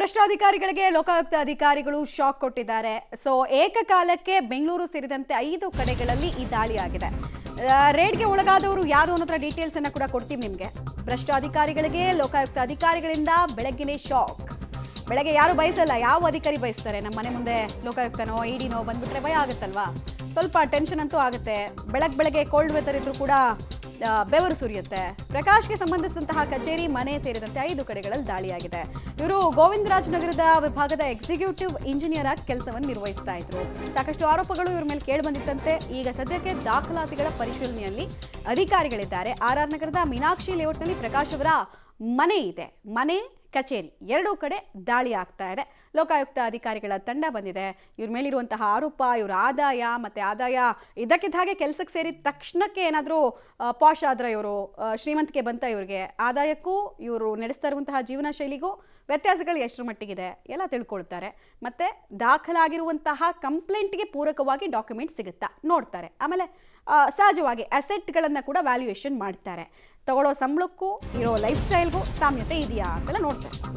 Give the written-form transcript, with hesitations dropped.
ಭ್ರಷ್ಟಾಧಿಕಾರಿಗಳಿಗೆ ಲೋಕಾಯುಕ್ತ ಅಧಿಕಾರಿಗಳು ಶಾಕ್ ಕೊಟ್ಟಿದ್ದಾರೆ. ಸೊ ಏಕಕಾಲಕ್ಕೆ ಬೆಂಗಳೂರು ಸೇರಿದಂತೆ 5 ಕಡೆಗಳಲ್ಲಿ ಈ ದಾಳಿ ಆಗಿದೆ. ರೇಡ್ಗೆ ಒಳಗಾದವರು ಯಾರು ಅನ್ನೋದ್ರ ಡೀಟೇಲ್ಸ್ ಅನ್ನ ಕೂಡ ಕೊಡ್ತೀವಿ ನಿಮಗೆ. ಭ್ರಷ್ಟಾಧಿಕಾರಿಗಳಿಗೆ ಲೋಕಾಯುಕ್ತ ಅಧಿಕಾರಿಗಳಿಂದ ಬೆಳಗ್ಗೆನೇ ಶಾಕ್. ಬೆಳಗ್ಗೆ ಯಾರು ಬಯಸಲ್ಲ, ಯಾವ ಅಧಿಕಾರಿ ಬಯಸ್ತಾರೆ? ನಮ್ಮ ಮನೆ ಮುಂದೆ ಲೋಕಾಯುಕ್ತನೋ ಇಡಿನೋ ಬಂದ್ಬಿಟ್ರೆ ಭಯ ಆಗುತ್ತಲ್ವಾ? ಸ್ವಲ್ಪ ಟೆನ್ಷನ್ ಅಂತೂ ಆಗುತ್ತೆ. ಬೆಳಗ್ಗೆ ಕೋಲ್ಡ್ ವೆದರ್ ಇದ್ರೂ ಕೂಡ ಬೆವರು ಸುರಿಯುತ್ತೆ. ಪ್ರಕಾಶ್ಗೆ ಸಂಬಂಧಿಸಿದಂತಹ ಕಚೇರಿ, ಮನೆ ಸೇರಿದಂತೆ 5 ಕಡೆಗಳಲ್ಲಿ ದಾಳಿಯಾಗಿದೆ. ಇವರು ಗೋವಿಂದರಾಜನಗರದ ವಿಭಾಗದ ಎಕ್ಸಿಕ್ಯೂಟಿವ್ ಇಂಜಿನಿಯರ್ ಆಗಿ ಕೆಲಸವನ್ನು ನಿರ್ವಹಿಸ್ತಾ ಇದ್ರು. ಸಾಕಷ್ಟು ಆರೋಪಗಳು ಇವ್ರ ಮೇಲೆ ಕೇಳಿ ಬಂದಿತ್ತಂತೆ. ಈಗ ಸದ್ಯಕ್ಕೆ ದಾಖಲಾತಿಗಳ ಪರಿಶೀಲನೆಯಲ್ಲಿ ಅಧಿಕಾರಿಗಳಿದ್ದಾರೆ. ಆರ್ ನಗರದ ಮೀನಾಕ್ಷಿ ಲೇಔಟ್ನಲ್ಲಿ ಪ್ರಕಾಶ್ ಅವರ ಮನೆ ಇದೆ. ಮನೆ, ಕಚೇರಿ ಎರಡೂ ಕಡೆ ದಾಳಿ ಆಗ್ತಾ ಇದೆ. ಲೋಕಾಯುಕ್ತ ಅಧಿಕಾರಿಗಳ ತಂಡ ಬಂದಿದೆ. ಇವ್ರ ಮೇಲಿರುವಂತಹ ಆರೋಪ, ಇವರ ಆದಾಯ ಮತ್ತೆ ಆದಾಯ ಇದಕ್ಕಿದ್ದ ಹಾಗೆ ಕೆಲಸಕ್ಕೆ ಸೇರಿದ ತಕ್ಷಣಕ್ಕೆ ಏನಾದರೂ ಪಾಶ್ ಆದ್ರೆ ಇವರು ಶ್ರೀಮಂತಿಕೆ ಬಂತ ಇವ್ರಿಗೆ, ಆದಾಯಕ್ಕೂ ಇವರು ನಡೆಸ್ತಾ ಇರುವಂತಹ ಜೀವನ ಶೈಲಿಗೂ ವ್ಯತ್ಯಾಸಗಳು ಎಷ್ಟರ ಮಟ್ಟಿಗಿದೆ ಎಲ್ಲ ತಿಳ್ಕೊಳ್ತಾರೆ. ಮತ್ತೆ ದಾಖಲಾಗಿರುವಂತಹ ಕಂಪ್ಲೇಂಟ್ಗೆ ಪೂರಕವಾಗಿ ಡಾಕ್ಯುಮೆಂಟ್ ಸಿಗುತ್ತಾ ನೋಡ್ತಾರೆ. ಆಮೇಲೆ ಸಹಜವಾಗಿ ಅಸೆಟ್ಗಳನ್ನು ಕೂಡ ವ್ಯಾಲ್ಯೂಯೇಷನ್ ಮಾಡ್ತಾರೆ. ತಗೊಳ್ಳೋ ಸಂಬಳಕ್ಕೂ ಇರೋ ಲೈಫ್ ಸ್ಟೈಲ್ಗೂ ಸಾಮ್ಯತೆ ಇದೆಯಾ ಅಂತೆಲ್ಲ ನೋಡ್ತಾರೆ.